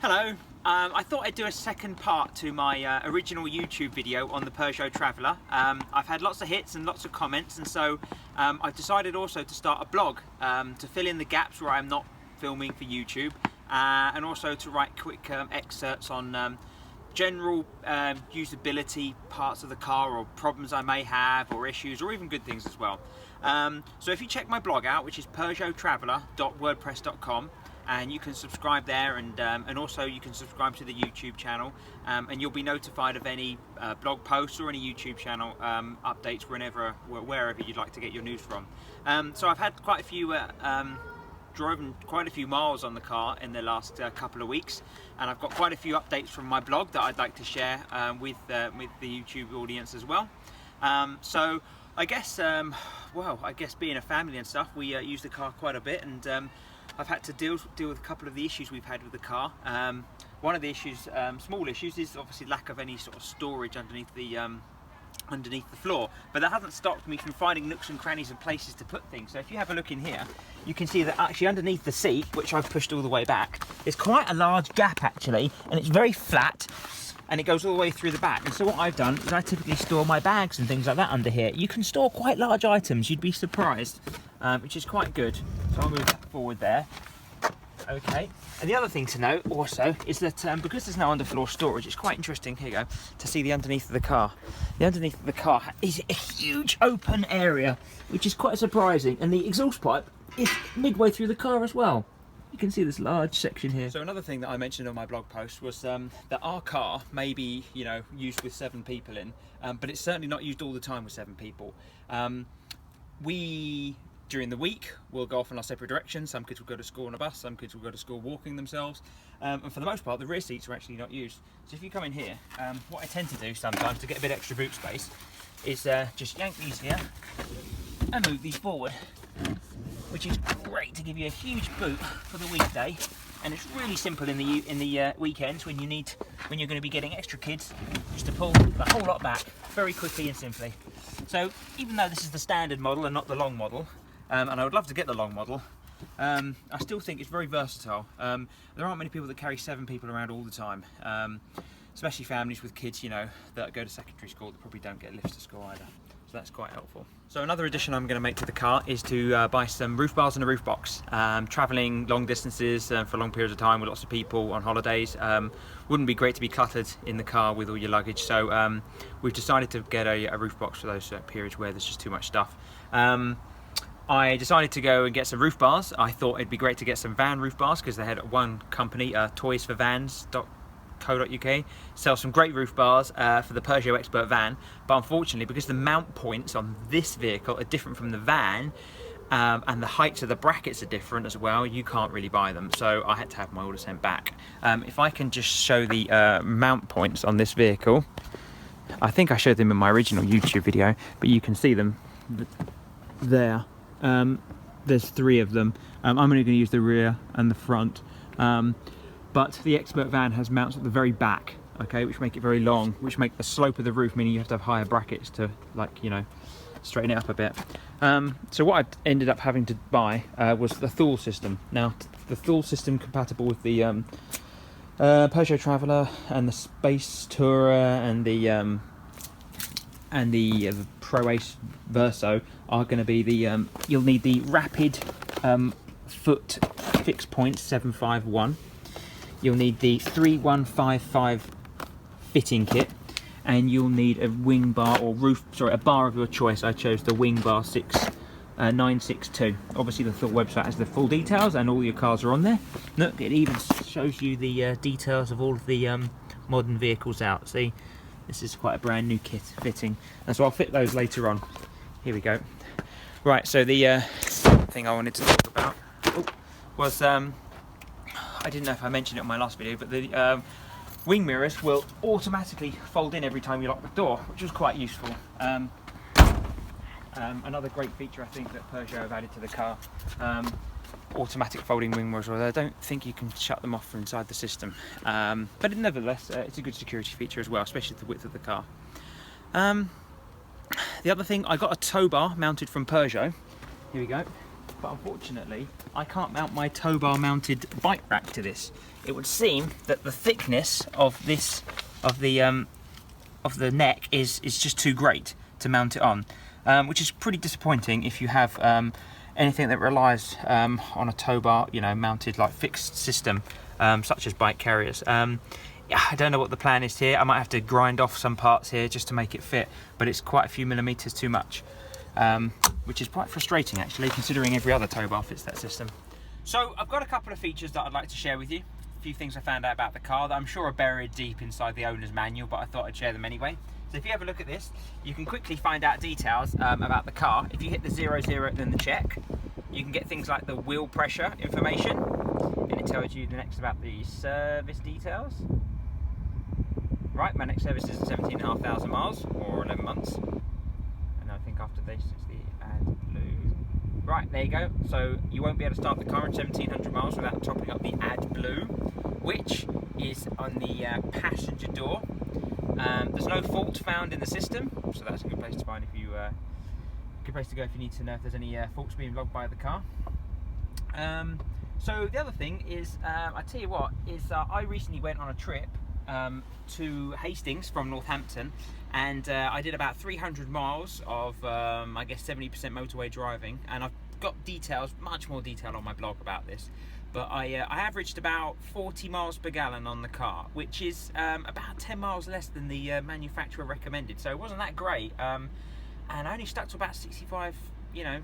Hello, I thought I'd do a second part to my original YouTube video on the Peugeot Traveller. I've had lots of hits and lots of comments, and so I've decided also to start a blog to fill in the gaps where I'm not filming for YouTube, and also to write quick excerpts on general usability parts of the car, or problems I may have, or issues, or even good things as well. So if you check my blog out, which is peugeottraveller.wordpress.com, and you can subscribe there, and also you can subscribe to the YouTube channel, and you'll be notified of any blog posts or any YouTube channel updates wherever you'd like to get your news from. So I've had quite a few driven quite a few miles on the car in the last couple of weeks, and I've got quite a few updates from my blog that I'd like to share with the YouTube audience as well. So I guess I guess being a family and stuff, we use the car quite a bit, and I've had to deal with a couple of the issues we've had with the car. One of the issues, small issues, is obviously lack of any sort of storage underneath the floor, but that hasn't stopped me from finding nooks and crannies and places to put things. So if you have a look in here, you can see that actually underneath the seat, which I've pushed all the way back, there's quite a large gap actually, and it's very flat, and it goes all the way through the back. And so what I've done is I typically store my bags and things like that under here. You can store quite large items, you'd be surprised, which is quite good. So I'll move that forward there. Okay, and the other thing to note also is that because there's no underfloor storage, it's quite interesting, here you go, to see the underneath of the car. The underneath of the car is a huge open area, which is quite surprising, and the exhaust pipe is midway through the car as well. You can see this large section here. So another thing that I mentioned on my blog post was that our car may be, you know, used with 7 people in, but it's certainly not used all the time with 7 people. During the week, we'll go off in our separate directions. Some kids will go to school on a bus, some kids will go to school walking themselves, and for the most part the rear seats are actually not used. So if you come in here, what I tend to do sometimes to get a bit extra boot space is just yank these here and move these forward, which is great to give you a huge boot for the weekday. And it's really simple in the weekends when you're going to be getting extra kids, just to pull the whole lot back very quickly and simply. So even though this is the standard model and not the long model, and I would love to get the long model, I still think it's very versatile. There aren't many people that carry 7 people around all the time, especially families with kids, you know, that go to secondary school that probably don't get lifts to school either. So that's quite helpful. So another addition I'm going to make to the car is to buy some roof bars and a roof box. Travelling long distances for long periods of time with lots of people on holidays, wouldn't be great to be cluttered in the car with all your luggage. So we've decided to get a roof box for those periods where there's just too much stuff. I decided to go and get some roof bars. I thought it'd be great to get some van roof bars because they had one company, toysforvans.co.uk, sell some great roof bars for the Peugeot Expert van. But unfortunately, because the mount points on this vehicle are different from the van, and the heights of the brackets are different as well, you can't really buy them. So I had to have my order sent back. If I can just show the mount points on this vehicle, I think I showed them in my original YouTube video, but you can see them there. There's 3 of them. I'm only going to use the rear and the front, but the Expert van has mounts at the very back, okay, which make it very long, which make the slope of the roof, meaning you have to have higher brackets to, like, you know, straighten it up a bit. So what I ended up having to buy was the Thule system. Now, the Thule system compatible with the Peugeot Traveller and the Space Tourer and the Pro Ace Verso are going to be the you'll need the Rapid foot fix point 751. You'll need the 3155 fitting kit, and you'll need a wing bar or a bar of your choice. I chose the wing bar 962. Obviously the Thule website has the full details and all your cars are on there. Look, it even shows you the details of all of the modern vehicles out. See, this is quite a brand new kit fitting, and so I'll fit those later on. Here we go. Right, so the thing I wanted to talk about was, I didn't know if I mentioned it in my last video, but the wing mirrors will automatically fold in every time you lock the door, which was quite useful. Another great feature I think that Peugeot have added to the car. Automatic folding wing mirrors, although I don't think you can shut them off from inside the system, but nevertheless it's a good security feature as well, especially the width of the car. The other thing, I got a tow bar mounted from Peugeot. Here we go. but unfortunately I can't mount my tow bar mounted bike rack to this. It would seem that the thickness of this, of the neck is just too great to mount it on, which is pretty disappointing if you have anything that relies on a tow bar, you know, mounted like fixed system, such as bike carriers. I don't know what the plan is here. I might have to grind off some parts here just to make it fit, but it's quite a few millimeters too much, which is quite frustrating actually, considering every other tow bar fits that system. So I've got a couple of features that I'd like to share with you. A few things I found out about the car that I'm sure are buried deep inside the owner's manual, but I thought I'd share them anyway. So if you have a look at this, you can quickly find out details about the car. If you hit the 00 and then the check, you can get things like the wheel pressure information, and it tells you the next about the service details. Right, my next service is 17,500 miles, or 11 months. And I think after this it's the AdBlue. Right, there you go. So you won't be able to start the car in 1,700 miles without topping up the AdBlue, which is on the passenger door. There's no fault found in the system, so that's a good place to find if you, good place to go if you need to know if there's any faults being logged by the car. So the other thing is, I tell you what, is I recently went on a trip to Hastings from Northampton, and I did about 300 miles of I guess 70% motorway driving, and I've got details, much more detail on my blog about this, but I averaged about 40 miles per gallon on the car, which is about 10 miles less than the manufacturer recommended, so it wasn't that great, and I only stuck to about 65,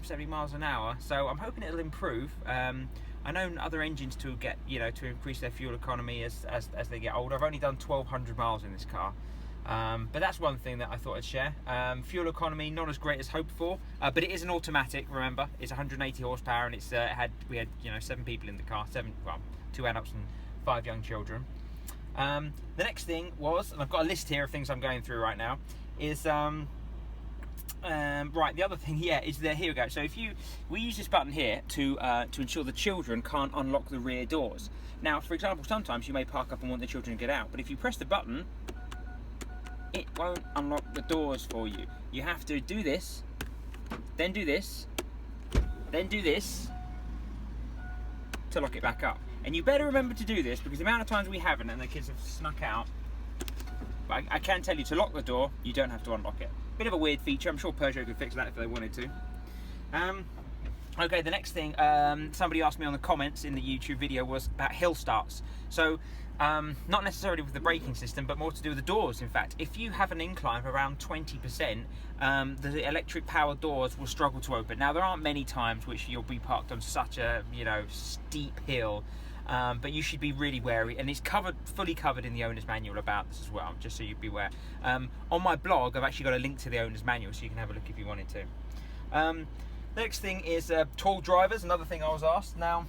70 miles an hour, so I'm hoping it'll improve. I know other engines to get, to increase their fuel economy as they get older. I've only done 1,200 miles in this car, but that's one thing that I thought I'd share. Fuel economy not as great as hoped for, but it is an automatic. Remember, it's 180 horsepower, and it's we had 7 people in the car, 2 adults and 5 young children. The next thing was, and I've got a list here of things I'm going through right now, is right, the other thing, is there. Here we go. So we use this button here to ensure the children can't unlock the rear doors. Now, for example, sometimes you may park up and want the children to get out, but if you press the button, it won't unlock the doors for you. You have to do this, then do this, then do this to lock it back up. And you better remember to do this, because the amount of times we haven't and the kids have snuck out. But I can tell you, to lock the door, you don't have to unlock it. Bit of a weird feature. I'm sure Peugeot could fix that if they wanted to. Okay, the next thing somebody asked me on the comments in the YouTube video was about hill starts. So not necessarily with the braking system, but more to do with the doors. In fact, if you have an incline of around 20%, the electric powered doors will struggle to open. Now, there aren't many times which you'll be parked on such a steep hill, but you should be really wary, and it's fully covered in the owner's manual about this as well, just so you'd be aware. On my blog, I've actually got a link to the owner's manual, so you can have a look if you wanted to. The next thing is tall drivers, another thing I was asked. Now,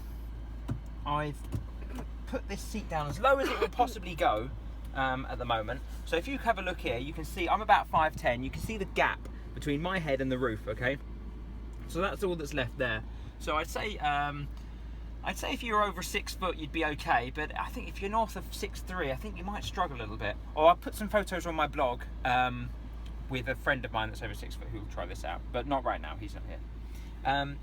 I've put this seat down as low as it will possibly go at the moment. So if you have a look here, you can see I'm about 5'10". You can see the gap between my head and the roof, okay? So that's all that's left there. So I'd say if you're over 6 foot, you'd be okay, but I think if you're north of 6'3", I think you might struggle a little bit. Or I'll put some photos on my blog with a friend of mine that's over 6 foot who will try this out, but not right now, he's not here.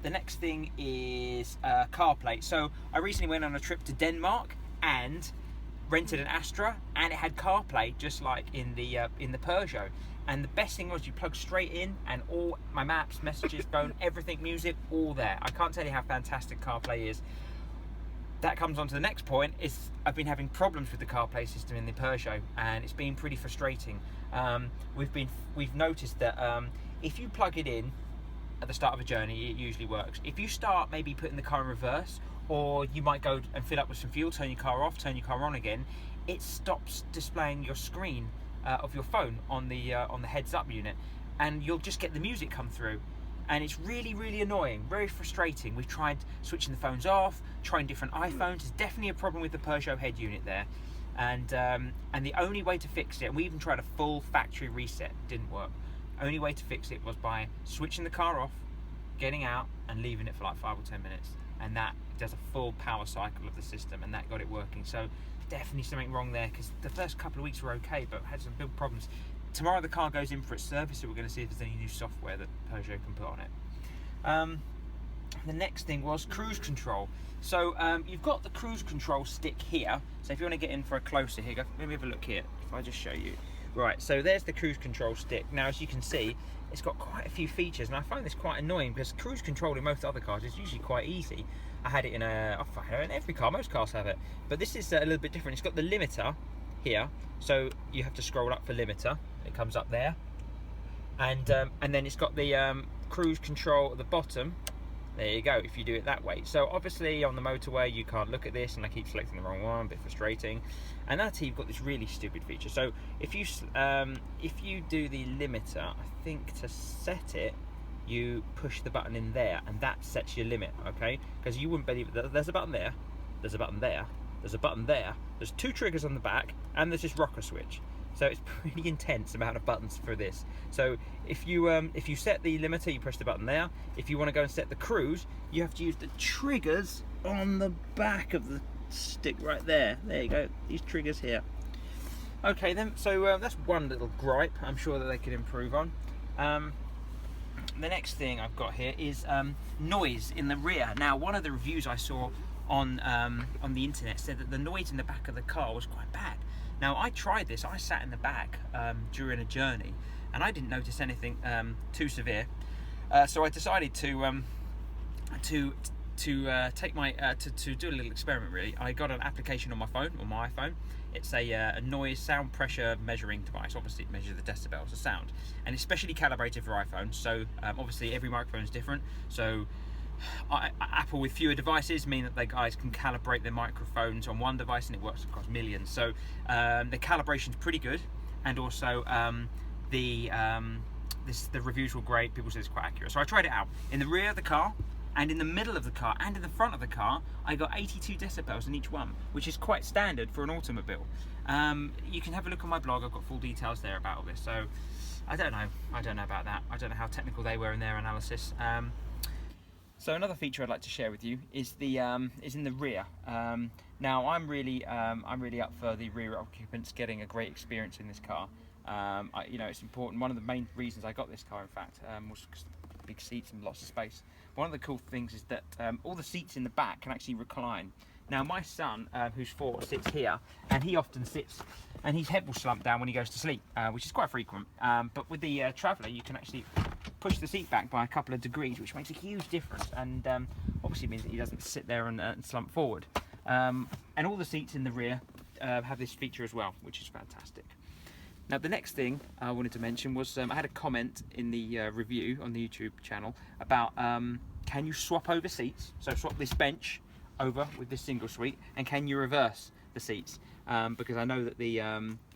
The next thing is CarPlay. So I recently went on a trip to Denmark and rented an Astra, and it had CarPlay just like in the Peugeot. And the best thing was you plug straight in, and all my maps, messages, phone, everything, music, all there. I can't tell you how fantastic CarPlay is. That comes on to the next point, is I've been having problems with the CarPlay system in the Peugeot, and it's been pretty frustrating. We've noticed that if you plug it in at the start of a journey, it usually works. If you start maybe putting the car in reverse, or you might go and fill up with some fuel, turn your car off, turn your car on again, it stops displaying your screen of your phone on the heads-up unit, and you'll just get the music come through, and it's really, really annoying, very frustrating. We've tried switching the phones off, trying different iPhones. There's definitely a problem with the Peugeot head unit there, and the only way to fix it, and we even tried a full factory reset, didn't work. Only way to fix it was by switching the car off, getting out, and leaving it for like 5 or 10 minutes, and that does a full power cycle of the system, and that got it working. So definitely something wrong there, because the first couple of weeks were okay, but had some big problems. Tomorrow the car goes in for its service, so we're going to see if there's any new software that Peugeot can put on it. the next thing was cruise control. So you've got the cruise control stick here. So if you want to get in for a closer here, let me have a look here. If I just show you. Right, so there's the cruise control stick. Now, as you can see, it's got quite a few features, and I find this quite annoying because cruise control in most other cars is usually quite easy. I had it in every car, most cars have it. But this is a little bit different. It's got the limiter here, so you have to scroll up for limiter. It comes up there. And then it's got the cruise control at the bottom. There you go, if you do it that way. So obviously on the motorway you can't look at this, and I keep selecting the wrong one, a bit frustrating. And that's you've got this really stupid feature. So if you do the limiter, I think to set it, you push the button in there, and that sets your limit, okay? Because you wouldn't believe it. There's a button there, there's a button there, there's a button there, there's 2 triggers on the back, and there's this rocker switch. So it's pretty intense amount of buttons for this. So if you set the limiter, you push the button there. If you want to go and set the cruise, you have to use the triggers on the back of the stick right there. There you go, these triggers here. Okay then, so that's one little gripe I'm sure that they could improve on. The next thing I've got here is noise in the rear. Now, one of the reviews I saw on the internet said that the noise in the back of the car was quite bad. Now, I tried this. I sat in the back during a journey, and I didn't notice anything too severe. So I decided to take my to do a little experiment. Really, I got an application on my phone, on my iPhone. It's a noise sound pressure measuring device. Obviously, it measures the decibels of sound, and it's specially calibrated for iPhones. So obviously, every microphone is different. So Apple, with fewer devices, mean that they guys can calibrate their microphones on one device, and it works across millions. So the calibration is pretty good, and also the reviews were great. People said it's quite accurate. So I tried it out in the rear of the car, and in the middle of the car, and in the front of the car. I got 82 decibels in each one, which is quite standard for an automobile. You can have a look on my blog. I've got full details there about all this. So I don't know about that. I don't know how technical they were in their analysis. So another feature I'd like to share with you is is in the rear. Now I'm really up for the rear occupants getting a great experience in this car. It's important. One of the main reasons I got this car, in fact, was because of big seats and lots of space. One of the cool things is that all the seats in the back can actually recline. Now my son, who's 4, sits here, and he often sits, and his head will slump down when he goes to sleep, which is quite frequent. But with the Traveller, you can actually push the seat back by a couple of degrees, which makes a huge difference, and obviously means that he doesn't sit there and slump forward. And all the seats in the rear have this feature as well, which is fantastic. Now the next thing I wanted to mention was I had a comment in the review on the YouTube channel about can you swap over seats? So swap this bench over with this single suite, and can you reverse the seats? Because I know that the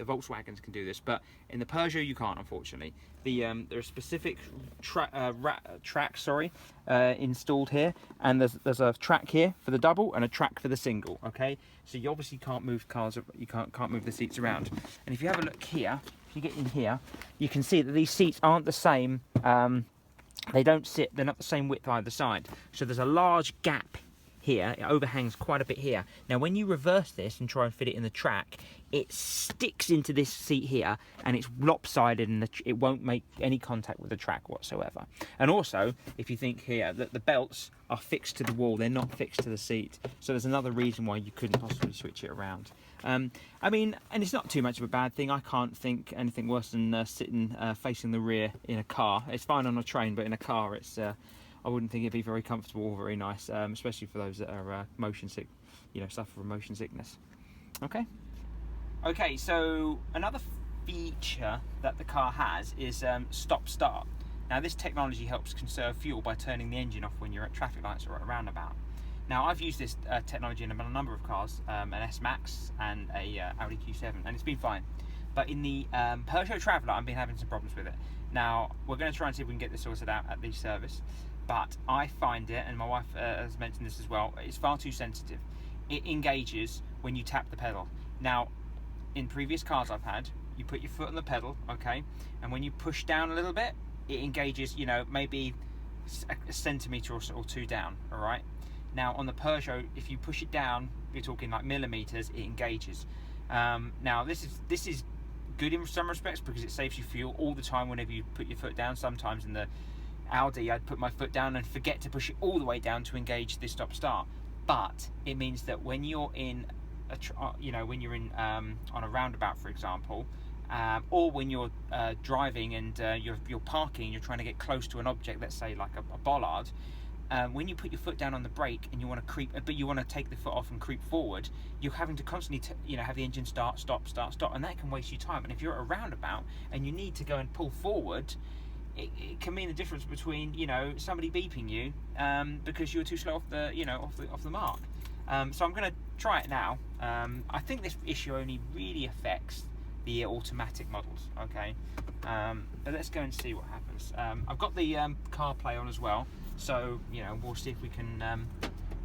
Volkswagens can do this, but in the Peugeot you can't, unfortunately. There are specific tracks installed here, and there's a track here for the double and a track for the single. Okay, so you obviously can't move cars, you can't move the seats around. And if you have a look here, if you get in here, you can see that these seats aren't the same. They don't sit; they're not the same width either side. So there's a large gap here. It overhangs quite a bit here. Now when you reverse this and try and fit it in the track, it sticks into this seat here, and it's lopsided, and it won't make any contact with the track whatsoever. And also, if you think here that the belts are fixed to the wall, they're not fixed to the seat, so there's another reason why you couldn't possibly switch it around. I mean, and it's not too much of a bad thing. I can't think anything worse than sitting facing the rear in a car. It's fine on a train, but in a car it's I wouldn't think it'd be very comfortable or very nice, especially for those that are motion sick, suffer from motion sickness. Okay, so another feature that the car has is stop-start. Now this technology helps conserve fuel by turning the engine off when you're at traffic lights or at a roundabout. Now I've used this technology in a number of cars, an S-Max and a Audi Q7, and it's been fine. But in the Peugeot Traveller, I've been having some problems with it. Now we're going to try and see if we can get this sorted out at the service. But I find it, and my wife has mentioned this as well, it's far too sensitive. It engages when you tap the pedal. Now, in previous cars I've had, you put your foot on the pedal, okay, and when you push down a little bit, it engages, maybe a centimetre or 2 down, all right? Now, on the Peugeot, if you push it down, you're talking like millimetres, it engages. Now, this is good in some respects because it saves you fuel all the time whenever you put your foot down. Sometimes in the Audi, I'd put my foot down and forget to push it all the way down to engage the stop start. But it means that when you're in when you're in on a roundabout, for example, or when you're driving and you're parking, you're trying to get close to an object, let's say like a bollard. When you put your foot down on the brake and you want to creep, but you want to take the foot off and creep forward, you're having to constantly, have the engine start, stop, and that can waste you time. And if you're at a roundabout and you need to go and pull forward, it can mean the difference between, somebody beeping you because you were too slow off the, off the mark. So I'm going to try it now. I think this issue only really affects the automatic models, okay? But let's go and see what happens. I've got the CarPlay on as well, so we'll see if we can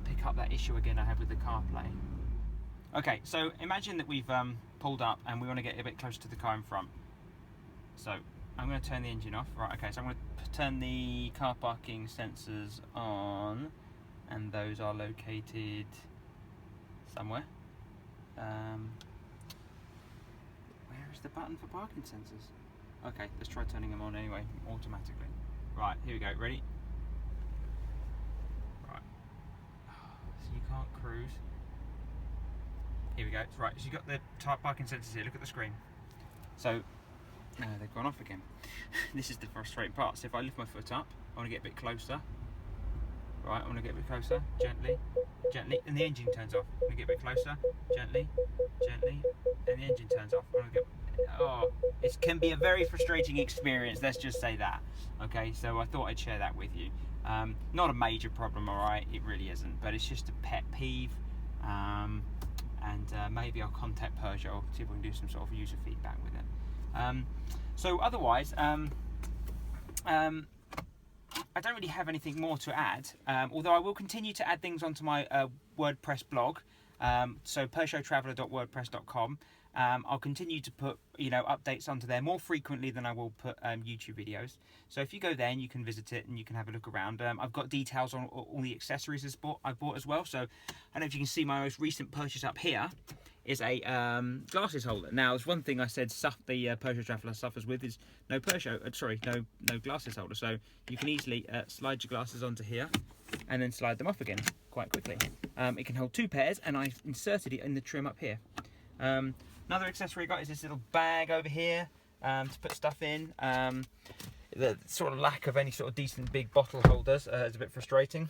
pick up that issue again I had with the CarPlay. Okay, so imagine that we've pulled up and we want to get a bit closer to the car in front. So I'm going to turn the engine off. Right, okay, so I'm going to turn the car parking sensors on, and those are located somewhere. Where is the button for parking sensors? Okay, let's try turning them on anyway, automatically. Right, here we go, ready? Right, so you can't cruise. Here we go, right, so you've got the parking sensors here, look at the screen. So, they've gone off again. This is the frustrating part. So if I lift my foot up, I want to get a bit closer. Right, I want to get a bit closer, gently, and the engine turns off. I want to get a bit closer, gently, and the engine turns off. It can be a very frustrating experience, let's just say that. Okay, so I thought I'd share that with you. Not a major problem, alright, it really isn't, but it's just a pet peeve. And maybe I'll contact Peugeot, see if we can do some sort of user feedback with it. So otherwise, I don't really have anything more to add, although I will continue to add things onto my WordPress blog, so PeugeotTraveller.wordpress.com. I'll continue to put updates onto there more frequently than I will put YouTube videos. So if you go there and you can visit it and you can have a look around. I've got details on all the accessories I bought as well. So I don't know if you can see my most recent purchase up here is a glasses holder. Now, there's one thing I said the Peugeot Traveller suffers with is no glasses holder. So you can easily slide your glasses onto here and then slide them off again quite quickly. It can hold 2 pairs, and I inserted it in the trim up here. Another accessory I got is this little bag over here to put stuff in. The sort of lack of any sort of decent big bottle holders is a bit frustrating.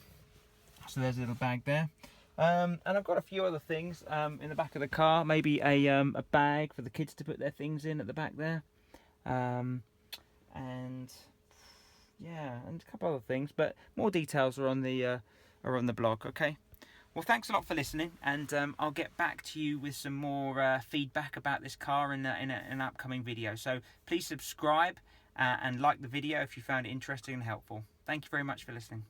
So there's a little bag there. And I've got a few other things in the back of the car. Maybe a bag for the kids to put their things in at the back there. And yeah, and a couple other things. But more details are on the blog. Okay. Well, thanks a lot for listening, and I'll get back to you with some more feedback about this car in an upcoming video. So please subscribe and like the video if you found it interesting and helpful. Thank you very much for listening.